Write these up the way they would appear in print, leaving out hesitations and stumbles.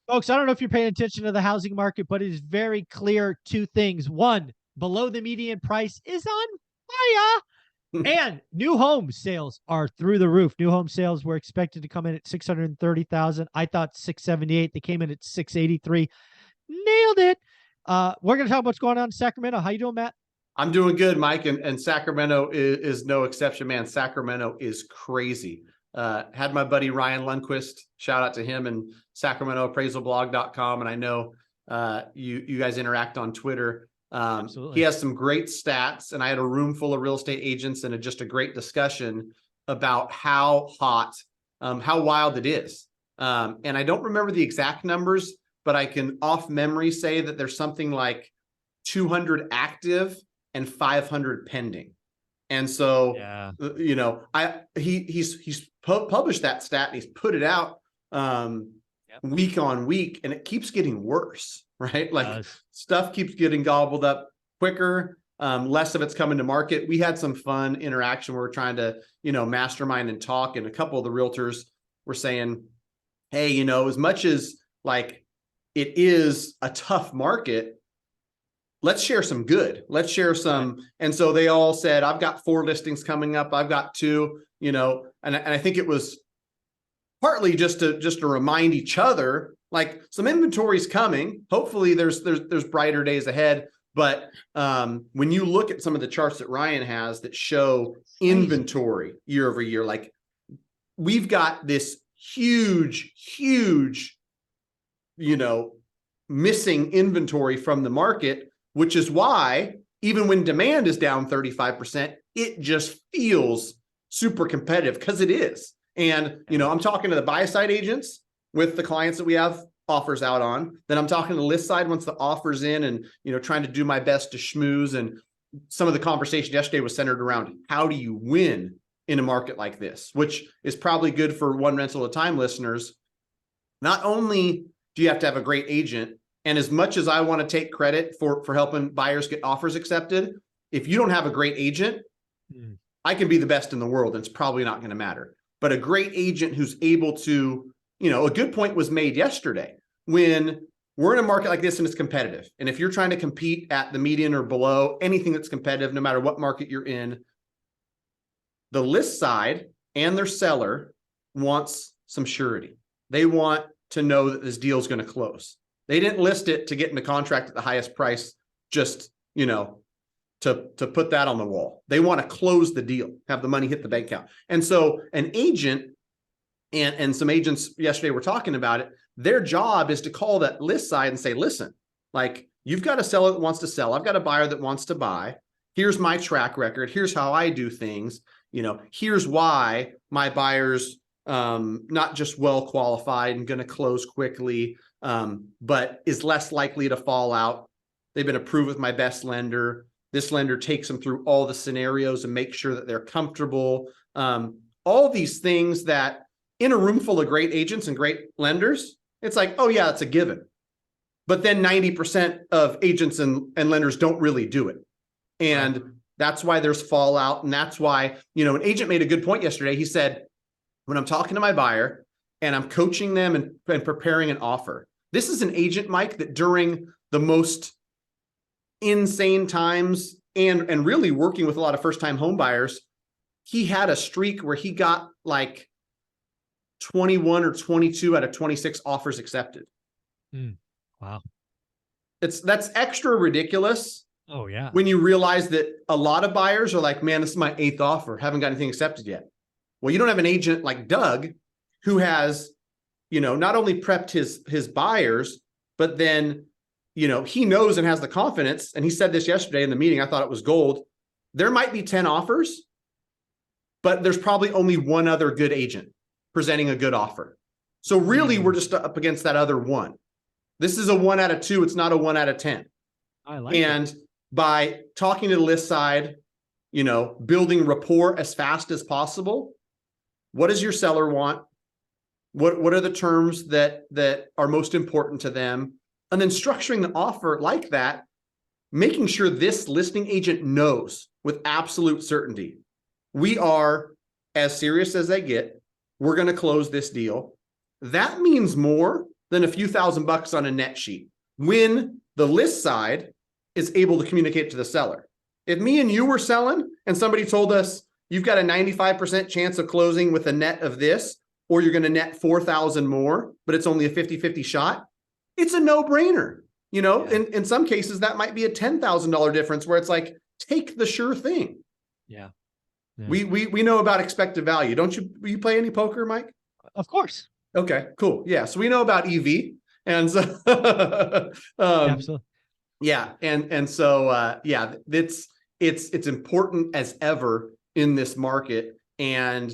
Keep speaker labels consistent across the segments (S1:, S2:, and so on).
S1: Folks, I don't know if you're paying attention to the housing market, but it is very clear two things. One, below the median price is on fire. And new home sales are through the roof. New home sales were expected to come in at 630,000. I thought 678. They came in at 683. Nailed it. We're going to talk about what's going on in Sacramento. How you doing, Matt?
S2: I'm doing good, Mike, and Sacramento is no exception, man. Sacramento is crazy. Had my buddy Ryan Lundquist, shout out to him, and SacramentoAppraisalBlog.com, and I know you guys interact on Twitter.
S1: Absolutely.
S2: He has some great stats, and I had a room full of real estate agents and just a great discussion about how hot, how wild it is. And I don't remember the exact numbers, but I can off memory say that there's something like 200 active and 500 pending. And so,
S1: Yeah.
S2: you know, he's published that stat and he's put it out week on week, and it keeps getting worse, right? Like stuff keeps getting gobbled up quicker. Less of it's coming to market. We had some fun interaction where we're trying to, mastermind and talk. And a couple of the realtors were saying, hey, as much as like it is a tough market, let's share some good. Let's share some. And so they all said, I've got 4 listings coming up. I've got 2, and I think it was partly just to remind each other, like some inventory's coming. Hopefully there's brighter days ahead. But when you look at some of the charts that Ryan has that show inventory year over year, like we've got this huge, missing inventory from the market, which is why even when demand is down 35%, it just feels super competitive, because it is. And, I'm talking to the buy side agents with the clients that we have offers out on. Then I'm talking to the list side once the offer's in, and, trying to do my best to schmooze. And some of the conversation yesterday was centered around how do you win in a market like this, which is probably good for one rental at a time listeners. Not only do you have to have a great agent, and as much as I want to take credit for helping buyers get offers accepted, if you don't have a great agent, I can be the best in the world, and it's probably not going to matter. But a great agent who's able to, a good point was made yesterday when we're in a market like this and it's competitive. And if you're trying to compete at the median or below, anything that's competitive, no matter what market you're in, the list side and their seller wants some surety. They want to know that this deal is going to close. They didn't list it to get into contract at the highest price, just, to put that on the wall. They want to close the deal, have the money hit the bank account. And so an agent, and some agents yesterday were talking about it, their job is to call that list side and say, listen, like you've got a seller that wants to sell. I've got a buyer that wants to buy. Here's my track record. Here's how I do things. Here's why my buyer's not just well qualified and going to close quickly, but is less likely to fall out. They've been approved with my best lender. This lender takes them through all the scenarios and makes sure that they're comfortable. All these things that in a room full of great agents and great lenders, it's like, oh yeah, it's a given. But then 90% of agents and lenders don't really do it. And that's why there's fallout. And that's why, an agent made a good point yesterday. He said, when I'm talking to my buyer and I'm coaching them and preparing an offer, this is an agent, Mike, that during the most insane times and really working with a lot of first-time home buyers, he had a streak where he got like 21 or 22 out of 26 offers accepted.
S1: Wow.
S2: That's extra ridiculous.
S1: Oh yeah.
S2: When you realize that a lot of buyers are like, man, this is my 8th offer. Haven't got anything accepted yet. Well, you don't have an agent like Doug who has, not only prepped his buyers, but then, he knows and has the confidence. And he said this yesterday in the meeting. I thought it was gold. There might be 10 offers, but there's probably only one other good agent presenting a good offer. So really we're just up against that other one. This is a 1 out of 2. It's not a 1 out of 10.
S1: I like
S2: and by talking to the list side, building rapport as fast as possible. What does your seller want? What are the terms that are most important to them? And then structuring the offer like that, making sure this listing agent knows with absolute certainty, we are as serious as they get. We're going to close this deal. That means more than a few $1,000 on a net sheet when the list side is able to communicate to the seller. If me and you were selling and somebody told us you've got a 95% chance of closing with a net of this, or you're going to net 4,000 more, but it's only a 50-50 shot, it's a no-brainer. You know, in some cases, that might be a $10,000 difference where it's like, take the sure thing.
S1: Yeah.
S2: We know about expected value. Don't you? You play any poker, Mike?
S1: Of course.
S2: Okay, cool. Yeah. So we know about EV. And so,
S1: Absolutely.
S2: Yeah. And so, yeah, it's important as ever in this market. And,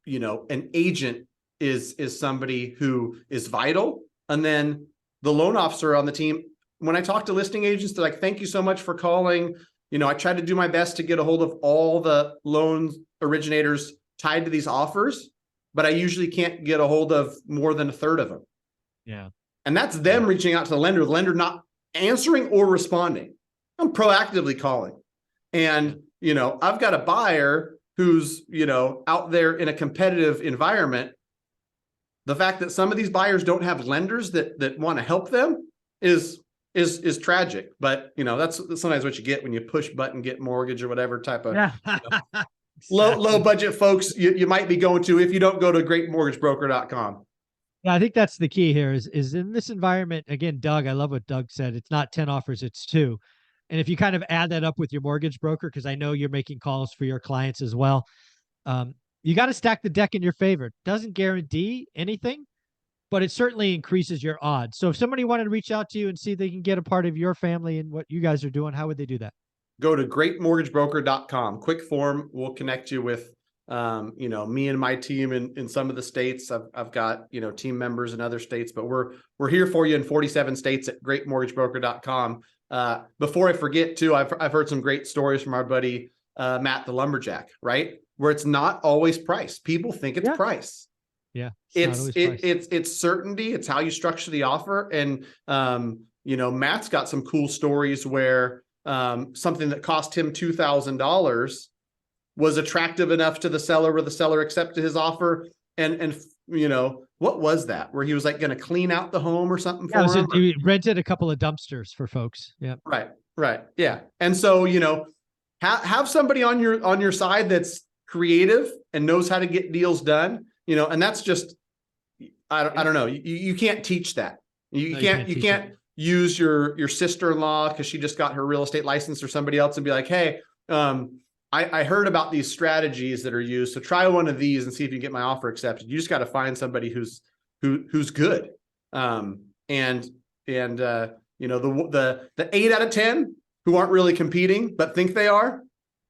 S2: you know, an agent is somebody who is vital. And then the loan officer on the team, when I talk to listing agents, they're like, thank you so much for calling. You know, I try to do my best to get a hold of all the loan originators tied to these offers, but I usually can't get a hold of more than a third of them.
S1: Yeah.
S2: And that's them reaching out to the lender not answering or responding. I'm proactively calling. And, you know, I've got a buyer who's, you know, out there in a competitive environment. The fact that some of these buyers don't have lenders that want to help them is tragic. But, you know, that's sometimes what you get when you push button, get mortgage or whatever type of
S1: Exactly.
S2: low budget folks you might be going to if you don't go to greatmortgagebroker.com.
S1: Yeah, I think that's the key here is in this environment, again, Doug, I love what Doug said. It's not 10 offers, it's 2. And if you kind of add that up with your mortgage broker, because I know you're making calls for your clients as well, you got to stack the deck in your favor. Doesn't guarantee anything, but it certainly increases your odds. So if somebody wanted to reach out to you and see if they can get a part of your family and what you guys are doing, how would they do that?
S2: Go to greatmortgagebroker.com. Quick form. We'll connect you with, you know, me and my team in some of the states. I've got, you know, team members in other states, but we're here for you in 47 states at greatmortgagebroker.com. Before I forget too, I've heard some great stories from our buddy, Matt, the lumberjack, right? Where it's not always price. People think it's price.
S1: Yeah.
S2: It's certainty. It's how you structure the offer. And, you know, Matt's got some cool stories where, something that cost him $2,000 was attractive enough to the seller where the seller accepted his offer. And, you know, what was that? Where he was like going to clean out the home or something for him?
S1: He rented a couple of dumpsters for folks. Yeah.
S2: Right. Yeah. And so, you know, have somebody on your side that's creative and knows how to get deals done, you know, and that's just, I don't know. You can't teach that. You can't use your sister-in-law because she just got her real estate license or somebody else and be like, hey, I heard about these strategies that are used. So try one of these and see if you can get my offer accepted. You just got to find somebody who's good. And you know, the 8 out of 10 who aren't really competing, but think they are,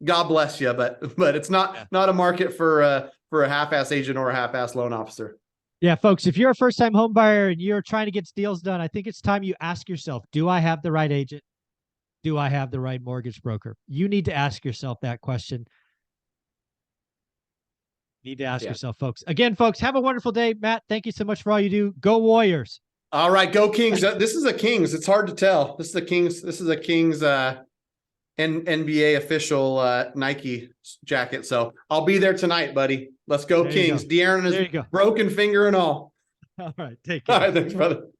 S2: God bless you. But it's not a market for a half-ass agent or a half-ass loan officer.
S1: Yeah, folks, if you're a first-time home buyer and you're trying to get deals done, I think it's time you ask yourself, do I have the right agent? Do I have the right mortgage broker? You need to ask yourself that question. Need to ask yourself, folks. Again, folks, have a wonderful day. Matt, thank you so much for all you do. Go Warriors.
S2: All right, go Kings. This is a Kings. It's hard to tell. This is a Kings NBA official Nike jacket. So I'll be there tonight, buddy. Let's go Kings. De'Aaron is broken finger and all.
S1: All right, take care.
S2: All right, thanks, brother.